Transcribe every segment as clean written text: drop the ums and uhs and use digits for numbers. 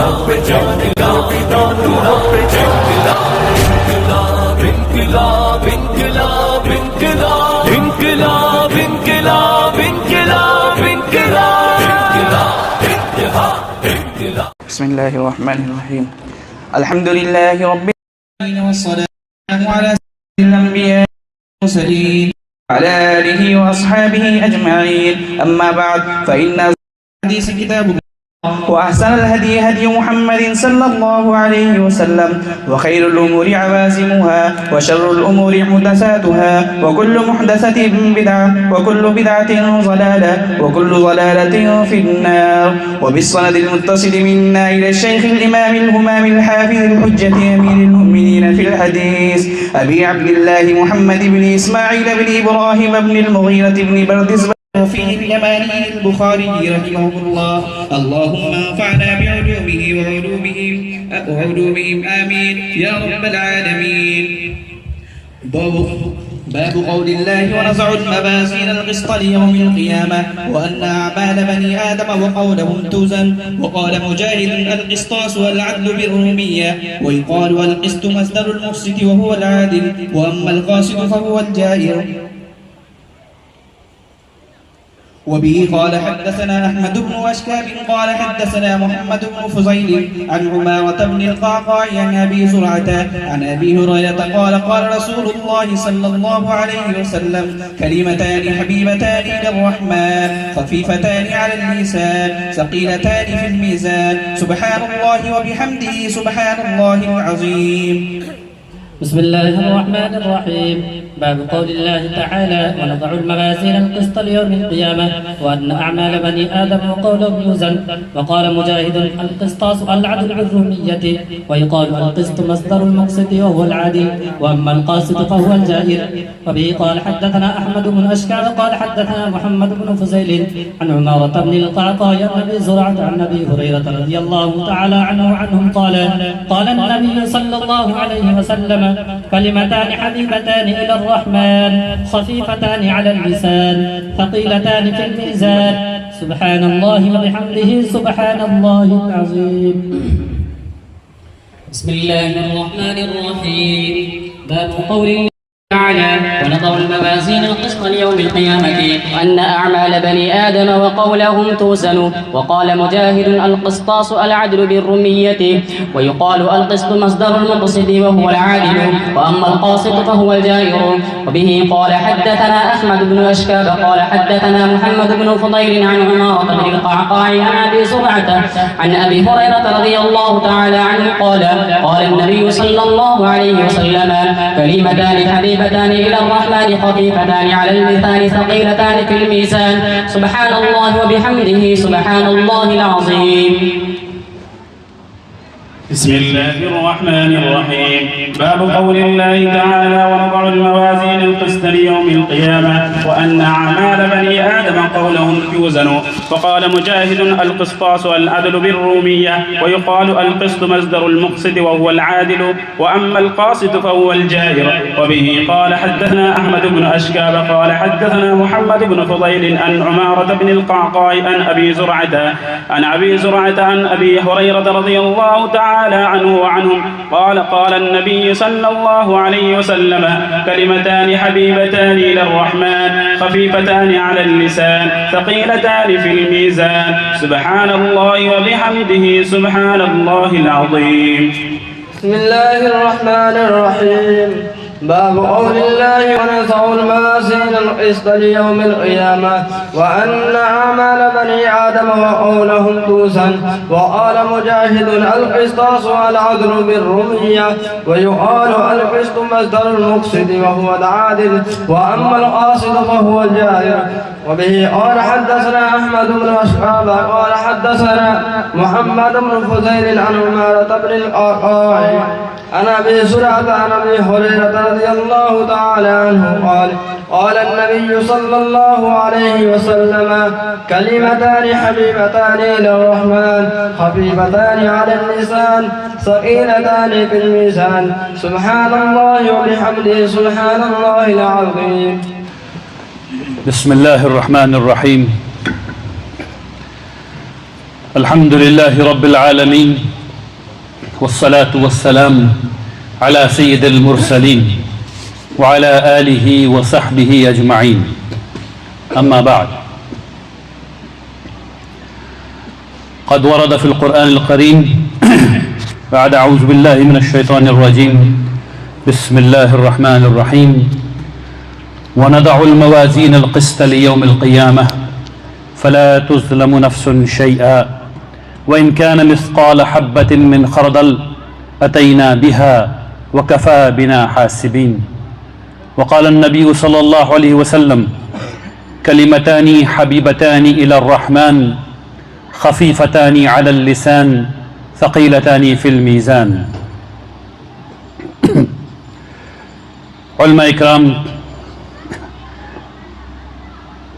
بسم الله الرحمن الرحيم. الحمد لله رب العالمين، والصلاة على سيد الأنبياء والمرسلين وعلى آله وأصحابه أجمعين. أما بعد، فإن الحديث كتاب الله، وأحسن الهدي هدي محمد صلى الله عليه وسلم، وخير الأمور عوازمها، وشر الأمور محدثاتها، وكل محدثة بدعة، وكل بدعة ضلالة، وكل ضلالة في النار. وبالسند المتصل منا إلى الشيخ الإمام الهمام الحافظ الحجة أمير المؤمنين في الحديث أبي عبد الله محمد بن إسماعيل بن إبراهيم بن المغيرة بن بردزبة فيه اليماني البخاري رحمه الله. اللهم انفعنا بعلومه وعلومهم آمين يا رب العالمين. باب قول الله: ونضع الموازين القسط ليوم القيامة وأن أعمال بني آدم وقولهم توزن. وقال مجاهد: القسطاس والعدل بالرومية، ويقال القسط مصدر المقسط وهو العادل، وأما القاسط فهو الجائر. وبه قال حدثنا أحمد بن أشكاب قال حدثنا محمد بن فضيل عن عمارة بن القعقاع عن أبي زرعة عن أبي هريرة قال: قال رسول الله صلى الله عليه وسلم: كلمتان حبيبتان إلى الرحمن، خفيفتان على اللسان، ثقيلتان في الميزان، سبحان الله وبحمده سبحان الله العظيم. بسم الله الرحمن الرحيم. باب قول الله تعالى: ونضع الموازين القسط ليوم القيامة وأن أعمال بني آدم وقولهم يوزن. وقال مجاهد: القسطاس العدل بالرومية، ويقال القسط مصدر المقسط وهو العادل، وأما القاسط فهو الجائر. وبه قال حدثنا أحمد بن أشكال قال حدثنا محمد بن فزيل عن عمارة بن القعقاع عن أبي زرعة عن أبي هريرة رضي الله تعالى عنه وعنهم قال: قال النبي صلى الله عليه وسلم: كلمتان حبيبتان إلى الرحمن، خفيفتان على اللسان، ثقيلتان في الميزان، سبحان الله وبحمده سبحان الله العظيم. بسم الله الرحمن الرحيم. باب قول الله تعالى: ونضع الموازين القسط ليوم القيامة وأن أعمال بني آدم وقولهم توزن. وقال مجاهد: القسطاس العدل بالرومية، ويقال القسط مصدر المقسط وهو العادل، وأما القاسط فهو الجائر. وبه قال حدثنا أحمد بن أشكاب قال حدثنا محمد بن فضيل عن عمارة بن القعقاع عن أبي زرعة عن أبي هريرة رضي الله تعالى عنه قال: قال النبي صلى الله عليه وسلم: كلمتان حبيبتان إلى الرحمن، خفيفتان على اللسان، ثقيلتان في الميزان، سبحان الله وبحمده سبحان الله العظيم. بسم الله الرحمن الرحيم. باب قول الله تعالى: ونضع الموازين القسط ليوم القيامة وأن أعمال بني آدم قولهم يوزن. فقال مجاهد: القسطاس العدل بالرومية، ويقال القسط مصدر المقسط وهو العادل، وأما القاسط فهو الجائر. وبه قال حدثنا أحمد بن أشكاب قال حدثنا محمد بن فضيل عن عمارة بن القعقاع عن أبي زرعة عن أبي هريرة رضي الله تعالى عنه وعنهم قال: قال النبي صلى الله عليه وسلم: كلمتان حبيبتان إلى الرحمن، خفيفتان على اللسان، ثقيلتان في الميزان، سبحان الله وبحمده سبحان الله العظيم. بسم الله الرحمن الرحيم. باب قول الله: ونضع الموازين القسط ليوم القيامة وأن أعمال بني آدم وقولهم توزن. وقال مجاهد: القسطاس العدل بالرومية، ويقال القسط مصدر المقسط وهو العادل، وأما القاسط فهو الجائر. وبه قال حدثنا أحمد بن أشعب قال حدثنا محمد بن فضيل عن عمارة بن القعقاع عن أبي زرعة عن أبي هريرة رضي الله تعالى عنه قال: قال النبي صلى الله عليه وسلم: كلمتان حبيبتان إلى الرحمن، خفيفتان على اللسان، ثقيلتان في الميزان، سبحان الله وبحمده سبحان الله العظيم. بسم الله الرحمن الرحيم. الحمد لله رب العالمين والصلاة والسلام على سيد المرسلين وعلى آله وصحبه أجمعين أما بعد قد ورد في القرآن الكريم بعد أعوذ بالله من الشيطان الرجيم بسم الله الرحمن الرحيم ونضع الموازين القسط ليوم القيامة فلا تظلم نفس شيئا وإن كان مثقال حبة من خردل أتينا بها وكفى بنا حاسبين وقال النبي صلى الله عليه وسلم كلمتان حبيبتان إلى الرحمن خفيفتان على اللسان ثقيلتان في الميزان. علماء اکرام،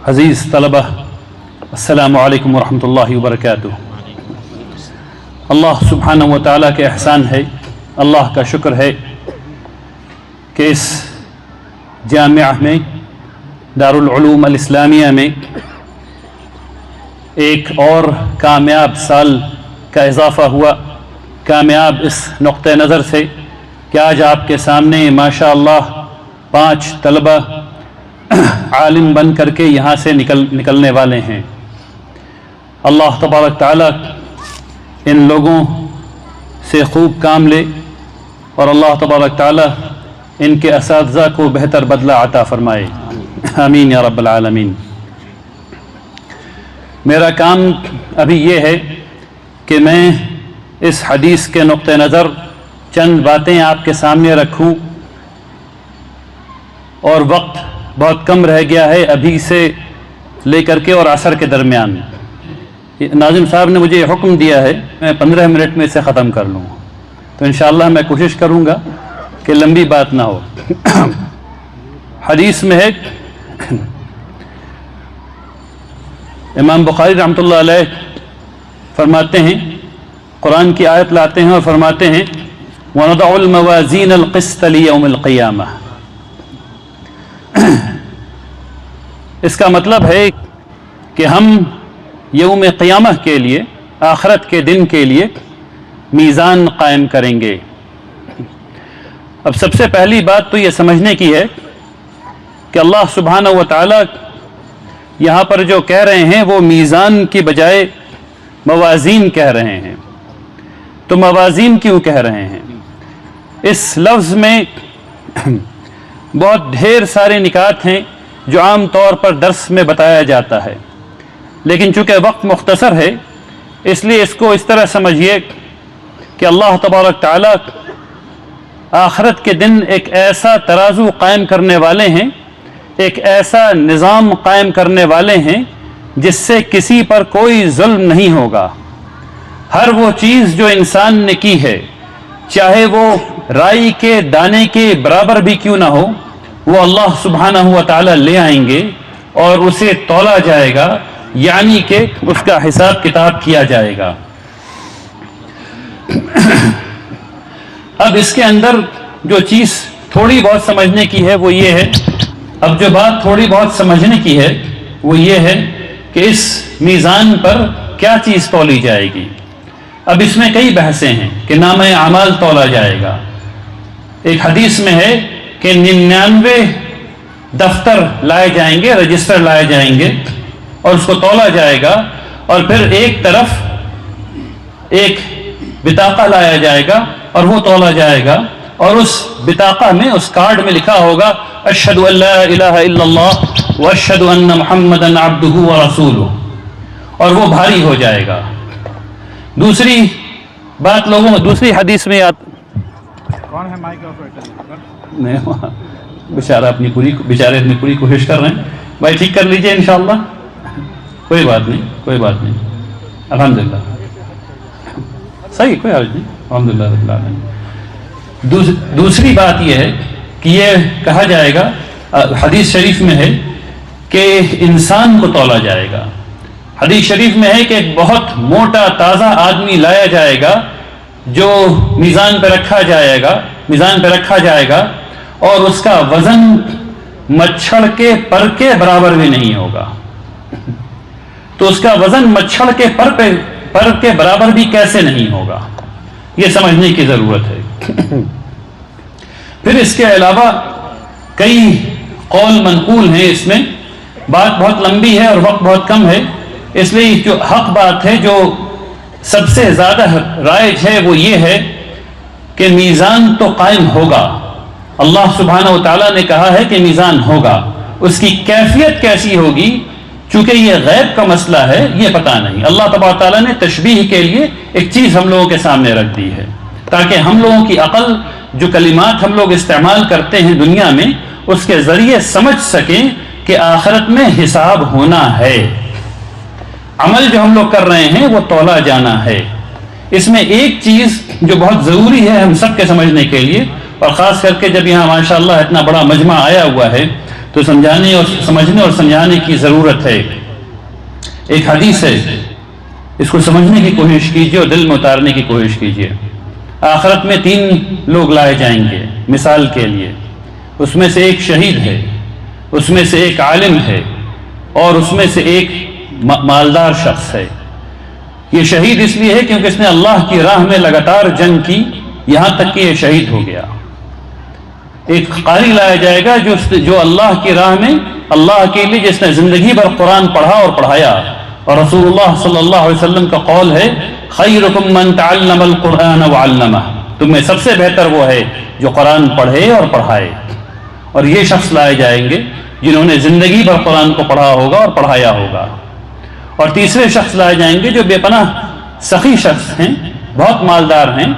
عزیز طلبہ، السلام علیکم ورحمۃ اللہ وبرکاتہ. اللہ سبحانہ و تعالیٰ کے احسان ہے، اللہ کا شکر ہے کہ اس جامعہ میں، دارالعلوم الاسلامیہ میں ایک اور کامیاب سال کا اضافہ ہوا. کامیاب اس نقطہ نظر سے کہ آج آپ کے سامنے ماشاء اللہ 5 طلبہ عالم بن کر کے یہاں سے نکلنے والے ہیں. اللہ تبارک تعالیٰ ان لوگوں سے خوب کام لے اور اللہ تبارک تعالیٰ ان کے اساتذہ کو بہتر بدلہ عطا فرمائے. آمین یا رب العالمین. میرا کام ابھی یہ ہے کہ میں اس حدیث کے نقطہ نظر چند باتیں آپ کے سامنے رکھوں، اور وقت بہت کم رہ گیا ہے ابھی سے لے کر کے اور عصر کے درمیان. ناظم صاحب نے مجھے یہ حکم دیا ہے میں 15 منٹ میں اسے ختم کر لوں، تو انشاءاللہ میں کوشش کروں گا کہ لمبی بات نہ ہو. حدیث میں ہے، امام بخاری رحمۃ اللہ علیہ فرماتے ہیں، قرآن کی آیت لاتے ہیں اور فرماتے ہیں وَنَضَعُ الْمَوَازِينَ الْقِسْطَ لِيَوْمِ الْقِيَامَةِ. اس کا مطلب ہے کہ ہم یوم قیامہ کے لیے، آخرت کے دن کے لیے میزان قائم کریں گے. اب سب سے پہلی بات تو یہ سمجھنے کی ہے کہ اللہ سبحانہ و تعالیٰ یہاں پر جو کہہ رہے ہیں وہ میزان کی بجائے موازین کہہ رہے ہیں. تو موازین کیوں کہہ رہے ہیں؟ اس لفظ میں بہت ڈھیر سارے نکات ہیں جو عام طور پر درس میں بتایا جاتا ہے، لیکن چونکہ وقت مختصر ہے اس لیے اس کو اس طرح سمجھیے کہ اللہ تبارک تعالیٰ آخرت کے دن ایک ایسا ترازو قائم کرنے والے ہیں، ایک ایسا نظام قائم کرنے والے ہیں جس سے کسی پر کوئی ظلم نہیں ہوگا. ہر وہ چیز جو انسان نے کی ہے، چاہے وہ رائی کے دانے کے برابر بھی کیوں نہ ہو، وہ اللہ سبحانہ و تعالیٰ لے آئیں گے اور اسے تولا جائے گا، یعنی کہ اس کا حساب کتاب کیا جائے گا. اب اس کے اندر جو چیز تھوڑی بہت سمجھنے کی ہے وہ یہ ہے، اب جو بات تھوڑی بہت سمجھنے کی ہے وہ یہ ہے کہ اس میزان پر کیا چیز تولی جائے گی. اب اس میں کئی بحثیں ہیں کہ نامہ اعمال تولا جائے گا. ایک حدیث میں ہے کہ 99 دفتر لائے جائیں گے، رجسٹر لائے جائیں گے اور اس کو تولا جائے گا، اور پھر ایک طرف ایک بطاقہ لایا جائے گا اور وہ تولا جائے گا، اور اس بطاقہ میں، اس کارڈ میں لکھا ہوگا اشہد ان لا الہ الا اللہ واشہد ان محمدا عبدہ ورسولہ، اور وہ بھاری ہو جائے گا. دوسری بات لوگوں میں دوسری حدیث میں کون ہے مائک آپریٹر؟ بیچارے اپنی پوری کوشش کر رہے ہیں. بھائی ٹھیک کر لیجئے انشاءاللہ. کوئی بات نہیں، الحمدللہ صحیح، کوئی حرج نہیں، الحمدللہ رب العالمین. دوسری بات یہ ہے کہ یہ کہا جائے گا، حدیث شریف میں ہے کہ انسان کو تولا جائے گا. حدیث شریف میں ہے کہ ایک بہت موٹا تازہ آدمی لایا جائے گا جو میزان پہ رکھا جائے گا اور اس کا وزن مچھڑ کے پر کے برابر بھی نہیں ہوگا. تو اس کا وزن مچھڑ کے پر کے برابر بھی کیسے نہیں ہوگا، یہ سمجھنے کی ضرورت ہے۔ پھر اس کے علاوہ کئی قول منقول ہیں، اس میں بات بہت لمبی ہے اور وقت بہت کم ہے، اس لیے جو حق بات ہے، جو سب سے زیادہ رائج ہے، وہ یہ ہے کہ میزان تو قائم ہوگا، اللہ سبحانہ و تعالیٰ نے کہا ہے کہ میزان ہوگا، اس کی کیفیت کیسی ہوگی چونکہ یہ غیب کا مسئلہ ہے، یہ پتہ نہیں۔ اللہ تبارک تعالیٰ نے تشبیہ کے لیے ایک چیز ہم لوگوں کے سامنے رکھ دی ہے تاکہ ہم لوگوں کی عقل جو کلمات ہم لوگ استعمال کرتے ہیں دنیا میں، اس کے ذریعے سمجھ سکیں کہ آخرت میں حساب ہونا ہے، عمل جو ہم لوگ کر رہے ہیں وہ تولا جانا ہے۔ اس میں ایک چیز جو بہت ضروری ہے ہم سب کے سمجھنے کے لیے، اور خاص کر کے جب یہاں ماشاءاللہ اتنا بڑا مجمع آیا ہوا ہے تو سمجھانے اور سمجھنے اور سمجھانے کی ضرورت ہے۔ ایک حدیث ہے، اس کو سمجھنے کی کوشش کیجیے اور دل میں اتارنے کی کوشش کیجیے۔ آخرت میں 3 لوگ لائے جائیں گے مثال کے لیے، اس میں سے ایک شہید ہے، اس میں سے ایک عالم ہے، اور اس میں سے ایک مالدار شخص ہے۔ یہ شہید اس لیے ہے کیونکہ اس نے اللہ کی راہ میں لگاتار جنگ کی، یہاں تک کہ یہ شہید ہو گیا۔ ایک قاری لایا جائے گا جو اللہ کی راہ میں اللہ کے لیے، جس نے زندگی بھر قرآن پڑھا اور پڑھایا، اور رسول اللہ صلی اللہ علیہ وسلم کا قول ہے خیرکم من تعلم القرآن وعلمہ، تم میں سب سے بہتر وہ ہے جو قرآن پڑھے اور پڑھائے۔ اور یہ شخص لائے جائیں گے جنہوں نے زندگی بھر قرآن کو پڑھا ہوگا اور پڑھایا ہوگا۔ اور تیسرے شخص لائے جائیں گے جو بے پناہ سخی شخص ہیں، بہت مالدار ہیں،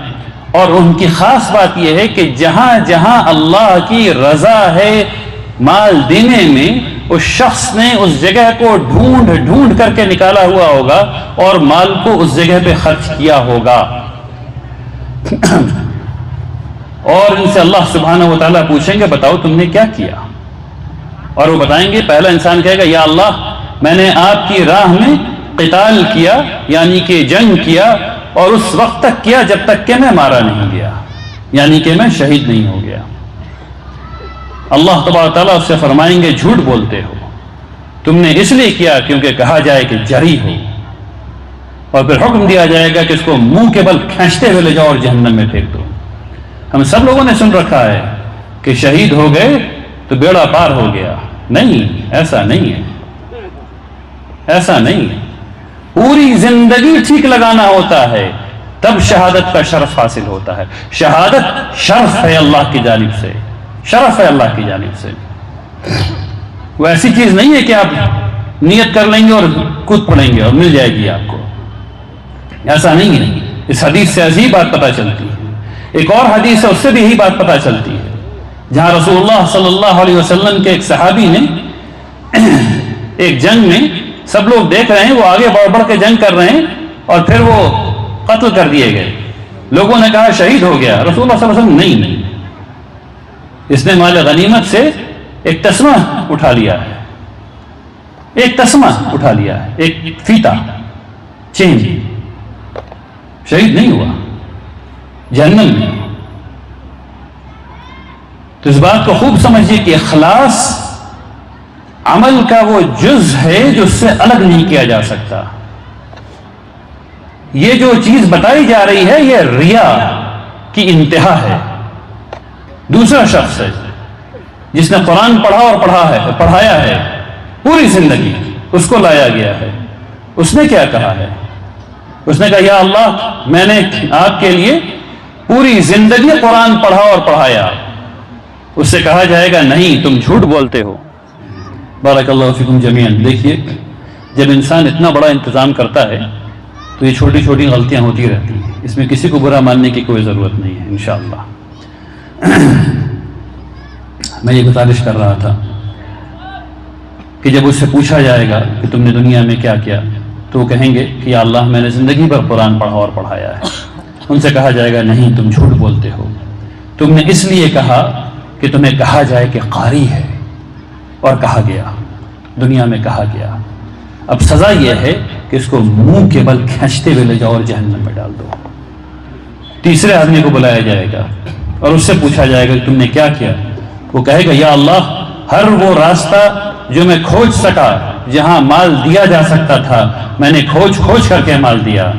اور ان کی خاص بات یہ ہے کہ جہاں جہاں اللہ کی رضا ہے مال دینے میں، اس شخص نے اس جگہ کو ڈھونڈ ڈھونڈ کر کے نکالا ہوا ہوگا اور مال کو اس جگہ پہ خرچ کیا ہوگا۔ اور ان سے اللہ سبحانہ و تعالیٰ پوچھیں گے بتاؤ تم نے کیا کیا، اور وہ بتائیں گے، پہلا انسان کہے گا یا اللہ میں نے آپ کی راہ میں قتال کیا، یعنی کہ جنگ کیا، اور اس وقت تک کیا جب تک کہ میں مارا نہیں گیا، یعنی کہ میں شہید نہیں ہو گیا۔ اللہ تبارک تعالیٰ اس سے فرمائیں گے جھوٹ بولتے ہو، تم نے اس لیے کیا کیونکہ کہا جائے کہ جری ہو، اور پھر حکم دیا جائے گا کہ اس کو منہ کے بل کھینچتے ہوئے لے جاؤ اور جہنم میں پھینک دو۔ ہم سب لوگوں نے سن رکھا ہے کہ شہید ہو گئے تو بیڑا پار ہو گیا، نہیں، ایسا نہیں ہے، ایسا نہیں ہے۔ پوری زندگی ٹھیک لگانا ہوتا ہے تب شہادت کا شرف حاصل ہوتا ہے۔ شہادت شرف ہے اللہ کی جانب سے، شرف ہے اللہ کی جانب سے۔ وہ ایسی چیز نہیں ہے کہ آپ نیت کر لیں گے اور کود پڑیں گے اور مل جائے گی آپ کو، ایسا نہیں ہے۔ اس حدیث سے ایسی بات پتہ چلتی ہے۔ ایک اور حدیث ہے، اس سے بھی یہی بات پتہ چلتی ہے، جہاں رسول اللہ صلی اللہ علیہ وسلم کے ایک صحابی نے ایک جنگ میں، سب لوگ دیکھ رہے ہیں، وہ آگے بڑھ بڑھ کے جنگ کر رہے ہیں، اور پھر وہ قتل کر دیے گئے۔ لوگوں نے کہا شہید ہو گیا، رسول اللہ صلی اللہ علیہ وسلم نہیں، اس نے مال غنیمت سے ایک تسمہ اٹھا لیا ہے، ایک تسمہ اٹھا لیا ہے، ایک فیتا، چین، شہید نہیں ہوا، جہنم میں۔ تو اس بات کو خوب سمجھیے کہ اخلاص عمل کا وہ جز ہے جو اس سے الگ نہیں کیا جا سکتا۔ یہ جو چیز بتائی جا رہی ہے یہ ریا کی انتہا ہے۔ دوسرا شخص ہے جس نے قرآن پڑھا اور پڑھایا ہے پوری زندگی، اس کو لایا گیا ہے، اس نے کیا کہا ہے؟ اس نے کہا یا اللہ میں نے آپ کے لیے پوری زندگی قرآن پڑھا اور پڑھایا۔ اس سے کہا جائے گا نہیں، تم جھوٹ بولتے ہو۔ بارک اللہ فیکم جمیعاً۔ دیکھیے جب انسان اتنا بڑا انتظام کرتا ہے تو یہ چھوٹی چھوٹی غلطیاں ہوتی رہتی ہیں، اس میں کسی کو برا ماننے کی کوئی ضرورت نہیں ہے انشاءاللہ۔ میں یہ گزارش کر رہا تھا کہ جب اس سے پوچھا جائے گا کہ تم نے دنیا میں کیا کیا، تو وہ کہیں گے کہ یا اللہ میں نے زندگی بھر قرآن پڑھا اور پڑھایا ہے۔ ان سے کہا جائے گا نہیں، تم جھوٹ بولتے ہو، تم نے اس لیے کہا کہ تمہیں کہا جائے کہ قاری ہے، اور کہا گیا، دنیا میں کہا گیا۔ اب سزا یہ ہے کہ اس کو منہ کے بل کھینچتے ہوئے لے جاؤ اور جہنم میں ڈال دو۔ تیسرے آدمی کو بلایا جائے گا اور اس سے پوچھا جائے گا کہ تم نے کیا کیا، وہ کہے گا یا اللہ ہر وہ راستہ جو میں کھوج سکا، جہاں مال دیا جا سکتا تھا میں نے کھوج کھوج کر کے مال دیا۔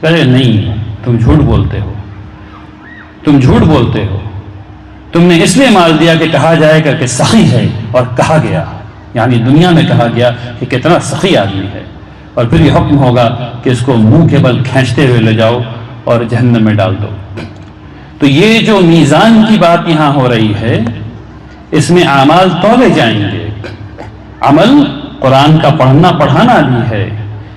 کہے نہیں، تم جھوٹ بولتے ہو، تم جھوٹ بولتے ہو، تم نے اس لیے مال دیا کہ کہا جائے گا کہ سخی ہے، اور کہا گیا یعنی دنیا میں کہا گیا کہ کتنا سخی آدمی ہے، اور پھر یہ حکم ہوگا کہ اس کو منہ کے بل کھینچتے ہوئے لے جاؤ اور جہنم میں ڈال دو۔ تو یہ جو میزان کی بات یہاں ہو رہی ہے، اس میں اعمال تولے جائیں گے۔ عمل قرآن کا پڑھنا پڑھانا بھی ہے،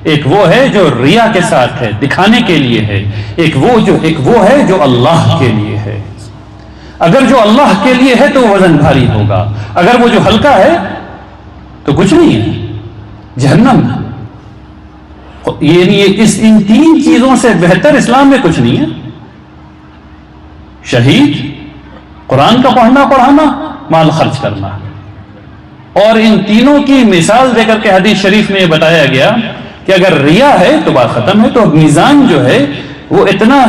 ایک وہ ہے جو ریا کے ساتھ ہے، دکھانے کے لیے ہے، ایک وہ ہے جو اللہ کے لیے ہے۔ اگر جو اللہ کے لیے ہے تو وہ وزن بھاری ہوگا، اگر وہ جو ہلکا ہے تو کچھ نہیں ہے، جہنم۔ یعنی ان تین چیزوں سے بہتر اسلام میں کچھ نہیں ہے۔ شہید، قرآن کا پڑھنا پڑھانا، مال خرچ کرنا، اور ان تینوں کی مثال دے کر کے حدیث شریف میں یہ بتایا گیا کہ اگر ریا ہے تو بات ختم ہے۔ تو میزان جو ہے وہ اتنا،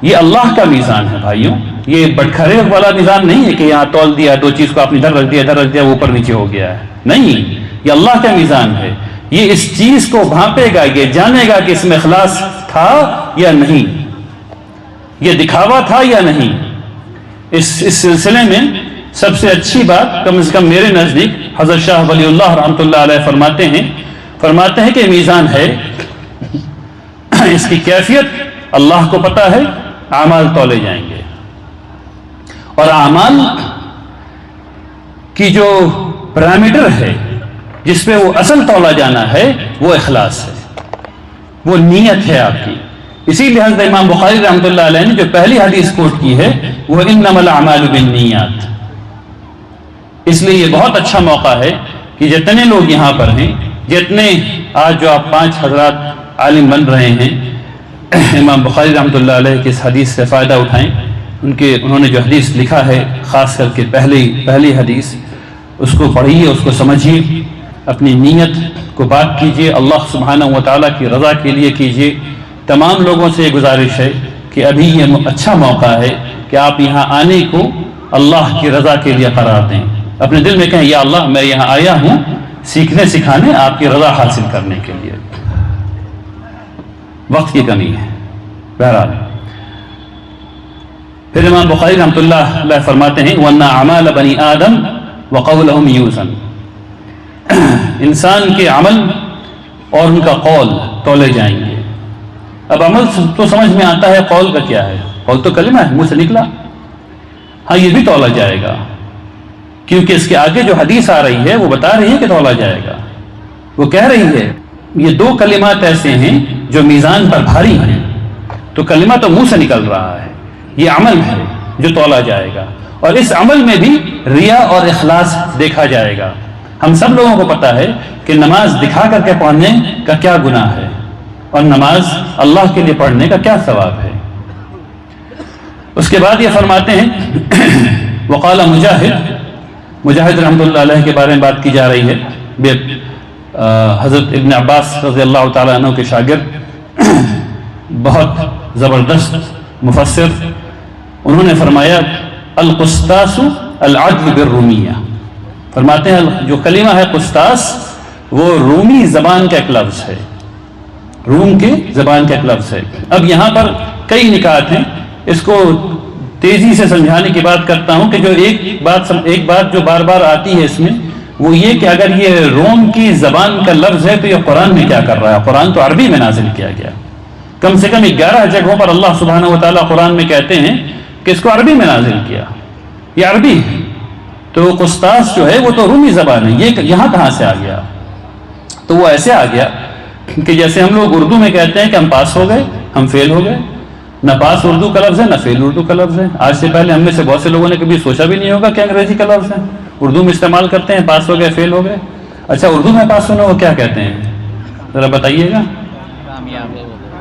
یہ اللہ کا میزان ہے بھائیوں، یہ بٹکھرے والا میزان نہیں ہے کہ یہاں تول دیا، دو چیز کو اپنی ادھر رکھ دیا وہ اوپر نیچے ہو گیا ہے، نہیں، یہ اللہ کا میزان ہے۔ یہ اس چیز کو بھانپے گا، یہ جانے گا کہ اس میں اخلاص تھا یا نہیں، یہ دکھاوا تھا یا نہیں۔ اس سلسلے میں سب سے اچھی بات کم از کم میرے نزدیک حضرت شاہ ولی اللہ رحمۃ اللہ علیہ فرماتے ہیں کہ میزان ہے، اس کی کیفیت اللہ کو پتہ ہے، اعمال تولے جائیں گے، اور اعمال کی جو پیرامیٹر ہے جس پہ وہ اصل تولا جانا ہے وہ اخلاص ہے، وہ نیت ہے آپ کی۔ اسی لیے حضرت امام بخاری رحمۃ اللہ علیہ نے جو پہلی حدیث کوٹ کی ہے وہ انما الاعمال بالنیات۔ اس لیے یہ بہت اچھا موقع ہے کہ جتنے لوگ یہاں پر ہیں، جتنے آج جو آپ 5 حضرات عالم بن رہے ہیں، امام بخاری رحمۃ اللہ علیہ کی اس حدیث سے فائدہ اٹھائیں۔ انہوں نے جو حدیث لکھا ہے، خاص کر کے پہلی حدیث، اس کو پڑھیے، اس کو سمجھیے، اپنی نیت کو پاک کیجیے، اللہ سبحانہ و تعالیٰ کی رضا کے لیے کیجیے۔ تمام لوگوں سے یہ گزارش ہے کہ ابھی یہ اچھا موقع ہے کہ آپ یہاں آنے کو اللہ کی رضا کے لیے قرار دیں، اپنے دل میں کہیں یا اللہ میں یہاں آیا ہوں سیکھنے سکھانے، آپ کی رضا حاصل کرنے کے لیے۔ وقت کی کمی ہے بہرحال۔ پھر امام بخاری رحمۃ اللہ علیہ فرماتے ہیں وَأَنَّ أَعْمَالَ بَنِي آدَمَ وَقَوْلَهُمْ يُوزَنُ، انسان کے عمل اور ان کا قول تولے جائیں گے۔ اب عمل تو سمجھ میں آتا ہے، قول کا کیا ہے؟ قول تو کلمہ ہے، منہ سے نکلا، ہاں یہ بھی تولا جائے گا، کیونکہ اس کے آگے جو حدیث آ رہی ہے وہ بتا رہی ہے کہ تولا جائے گا۔ وہ کہہ رہی ہے یہ 2 کلمات ایسے ہیں جو میزان پر بھاری ہیں، تو کلمہ تو منہ سے نکل رہا ہے، یہ عمل ہے جو تولا جائے گا، اور اس عمل میں بھی ریا اور اخلاص دیکھا جائے گا۔ ہم سب لوگوں کو پتہ ہے کہ نماز دکھا کر کے پڑھنے کا کیا گناہ ہے، اور نماز اللہ کے لیے پڑھنے کا کیا ثواب ہے۔ اس کے بعد یہ فرماتے ہیں وقال مجاہد رحمۃ اللہ علیہ کے بارے میں بات کی جا رہی ہے، حضرت ابن عباس رضی اللہ تعالیٰ عنہ کے شاگرد، بہت زبردست مفسر، انہوں نے فرمایا القسطاس العدل بالرومیہ، فرماتے ہیں جو کلمہ ہے قسطاس وہ رومی زبان کا ایک لفظ ہے، روم کے زبان کا ایک لفظ ہے۔ اب یہاں پر کئی نکات ہیں، اس کو تیزی سے سمجھانے کی بات کرتا ہوں کہ جو ایک بات جو بار بار آتی ہے اس میں، وہ یہ کہ اگر یہ روم کی زبان کا لفظ ہے تو یہ قرآن میں کیا کر رہا ہے؟ قرآن تو عربی میں نازل کیا گیا، کم سے کم 11 جگہوں پر اللہ سبحانہ و تعالیٰ قرآن میں کہتے ہیں کہ اس کو عربی میں نازل کیا، یہ عربی ہے۔ تو قسطاس جو ہے وہ تو رومی زبان ہے، یہ یہاں کہاں سے آ گیا؟ تو وہ ایسے آ گیا کہ جیسے ہم لوگ اردو میں کہتے ہیں کہ ہم پاس ہو گئے، ہم فیل ہو گئے، نہ پاس اردو کا لفظ ہے نہ فیل اردو کا لفظ ہے۔ آج سے پہلے ہم میں سے بہت سے لوگوں نے کبھی سوچا بھی نہیں ہوگا کہ انگریزی کا لفظ ہے، اردو میں استعمال کرتے ہیں، پاس ہو گئے فیل ہو گئے۔ اچھا اردو میں پاس ہونا وہ کیا کہتے ہیں ذرا بتائیے گا،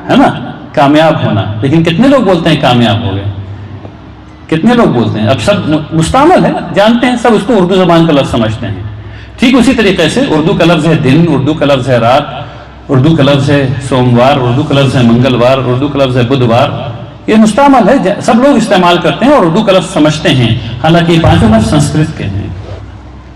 ہے نا؟ کامیاب ہونا، لیکن کتنے لوگ بولتے ہیں کامیاب ہو گئے؟ کتنے لوگ بولتے ہیں؟ اب سب مستعمل ہے، جانتے ہیں سب، اس کو اردو زبان کا لفظ سمجھتے ہیں۔ ٹھیک اسی طریقے سے اردو کا لفظ ہے دن، اردو کا لفظ ہے رات، اردو کا لفظ ہے سوموار، اردو کا لفظ ہے منگلوار، اردو کا لفظ ہے بدھوار، یہ مستعمل ہے، سب لوگ استعمال کرتے ہیں اور اردو کا لفظ سمجھتے ہیں، حالانکہ یہ 5 لفظ سنسکرت کے ہیں۔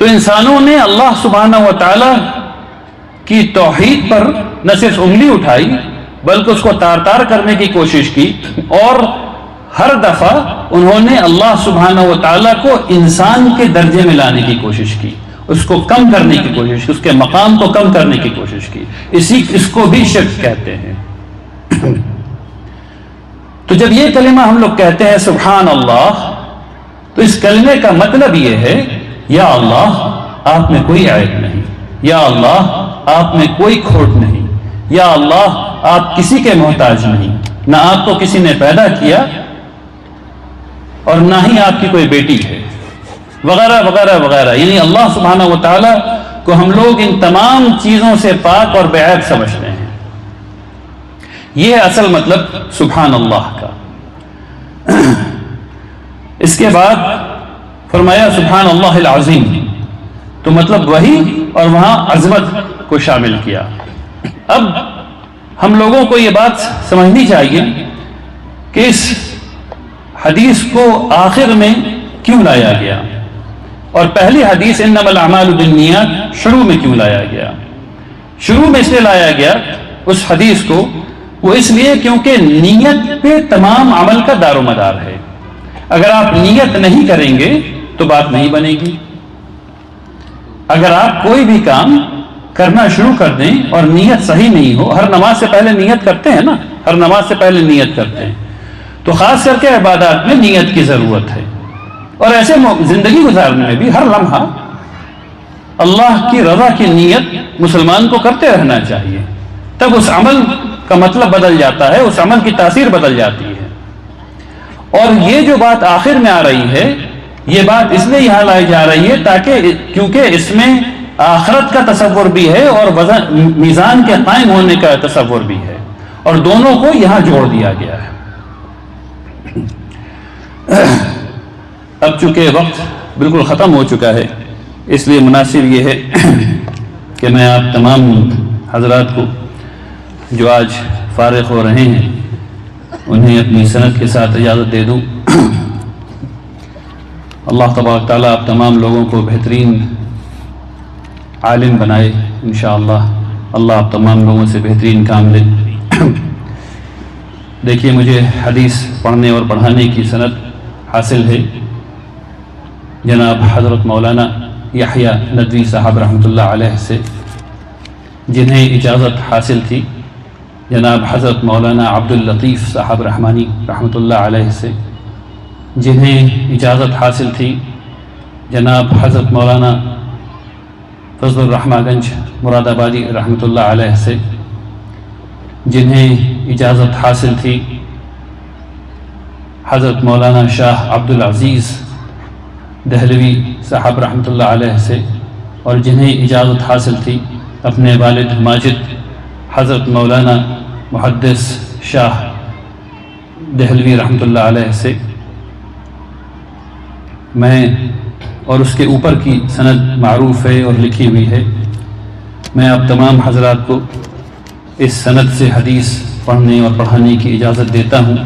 تو انسانوں نے اللہ سبحانہ و تعالی کی توحید پر نہ صرف انگلی اٹھائی بلکہ اس کو تار تار کرنے کی کوشش کی، اور ہر دفعہ انہوں نے اللہ سبحانہ و تعالیٰ کو انسان کے درجے میں لانے کی کوشش کی، اس کو کم کرنے کی کوشش کی، اس کے مقام کو کم کرنے کی کوشش کی۔ اس کو بھی شرک کہتے ہیں۔ تو جب یہ کلمہ ہم لوگ کہتے ہیں سبحان اللہ، تو اس کلمے کا مطلب یہ ہے یا اللہ آپ میں کوئی عیب نہیں، یا اللہ آپ میں کوئی کھوٹ نہیں، یا اللہ آپ کسی کے محتاج نہیں، نہ آپ کو کسی نے پیدا کیا اور نہ ہی آپ کی کوئی بیٹی ہے، وغیرہ وغیرہ وغیرہ۔ یعنی اللہ سبحانہ و تعالیٰ کو ہم لوگ ان تمام چیزوں سے پاک اور بے عیب سمجھتے ہیں۔ یہ ہے اصل مطلب سبحان اللہ کا۔ اس کے بعد فرمایا سبحان اللہ العظیم، تو مطلب وہی اور وہاں عظمت کو شامل کیا۔ اب ہم لوگوں کو یہ بات سمجھنی چاہیے کہ اس حدیث کو آخر میں کیوں لایا گیا، اور پہلی حدیث انما الاعمال بالنیات شروع میں کیوں لایا گیا۔ شروع میں اس لیے لایا گیا اس حدیث کو، وہ اس لیے کیونکہ نیت پہ تمام عمل کا دار و مدار ہے۔ اگر آپ نیت نہیں کریں گے تو بات نہیں بنے گی۔ اگر آپ کوئی بھی کام کرنا شروع کر دیں اور نیت صحیح نہیں ہو، ہر نماز سے پہلے نیت کرتے ہیں نا، ہر نماز سے پہلے نیت کرتے ہیں، تو خاص کر کے عبادات میں نیت کی ضرورت ہے، اور ایسے زندگی گزارنے میں بھی ہر لمحہ اللہ کی رضا کی نیت مسلمان کو کرتے رہنا چاہیے، تب اس عمل کا مطلب بدل جاتا ہے، اس عمل کی تاثیر بدل جاتی ہے۔ اور یہ جو بات آخر میں آ رہی ہے، یہ بات اس لیے یہاں لائی جا رہی ہے تاکہ کیونکہ اس میں آخرت کا تصور بھی ہے اور میزان کے قائم ہونے کا تصور بھی ہے، اور دونوں کو یہاں جوڑ دیا گیا ہے۔ اب چونکہ وقت بالکل ختم ہو چکا ہے، اس لیے مناسب یہ ہے کہ میں آپ تمام حضرات کو جو آج فارغ ہو رہے ہیں انہیں اپنی سند کے ساتھ اجازت دے دوں۔ اللہ تبارک تعالیٰ آپ تمام لوگوں کو بہترین عالم بنائے انشاءاللہ۔ اللہ آپ تمام لوگوں سے بہترین کام لے۔ دیکھیے، مجھے حدیث پڑھنے اور پڑھانے کی سند حاصل ہے جناب حضرت مولانا یحییٰ ندوی صاحب رحمۃ اللہ علیہ سے، جنہیں اجازت حاصل تھی جناب حضرت مولانا عبداللطیف صاحب رحمانی رحمۃ اللہ علیہ سے، جنہیں اجازت حاصل تھی جناب حضرت مولانا فضل الرحمہ گنج مراد آبادی رحمۃ اللہ علیہ سے، جنہیں اجازت حاصل تھی حضرت مولانا شاہ عبد العزیز دہلوی صاحب رحمۃ اللہ علیہ سے، اور جنہیں اجازت حاصل تھی اپنے والد ماجد حضرت مولانا محدث شاہ دہلوی رحمۃ اللہ علیہ سے۔ میں اور اس کے اوپر کی سند معروف ہے اور لکھی ہوئی ہے، میں آپ تمام حضرات کو اس سند سے حدیث پڑھنے اور پڑھانے کی اجازت دیتا ہوں۔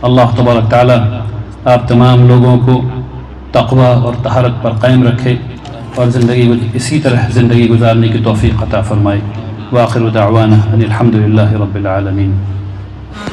اللہ تبارک تعالیٰ آپ تمام لوگوں کو تقوی اور طہارت پر قائم رکھے اور اسی طرح زندگی گزارنے کی توفیق عطا فرمائے۔ وآخر دعوانا ان الحمد للہ رب العالمین۔ ah